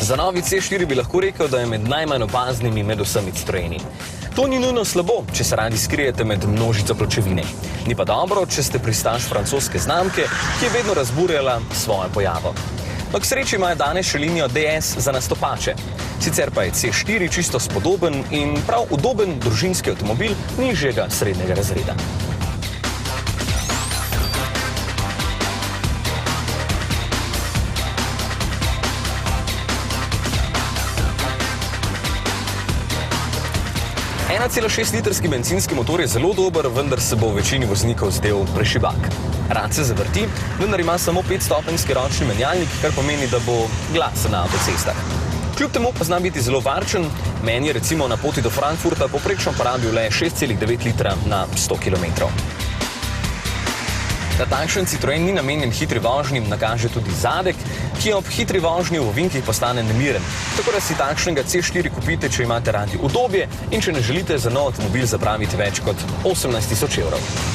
Za novi C4 bi lahko rekel, da je med najmanj opaznimi med vsemi strojeni. To ni nujno slabo, če se radi skrijete med množico pločevine. Ni pa dobro, če ste pristaš francoske znamke, ki je vedno razburjala svojo pojavo. No, k sreči imajo danes še linijo DS za nastopače. Sicer pa je C4 čisto spodoben in prav udoben družinski avtomobil nižjega srednjega razreda. Litrski bencinski motor je zelo dober, vendar se bo večini voznikov zdel prešibak. Rad se zavrti, vendar ima samo 5-stopenjski ročni menjalnik, kar pomeni, da bo glasen na avtocestah. Kljub temu pa zna biti zelo varčen, meni je recimo na poti do Frankfurta poprečno porabil le 6,9 litra na 100 km. Da takšen Citroen ni namenjen hitri vožnji, nakaže tudi zadek, ki ob hitri vožnji v ovinkih postane nemiren. Tako da si takšnega C4 kupite, če imate radi udobje in če ne želite za nov avtomobil zapraviti več kot 18 tisoč evrov.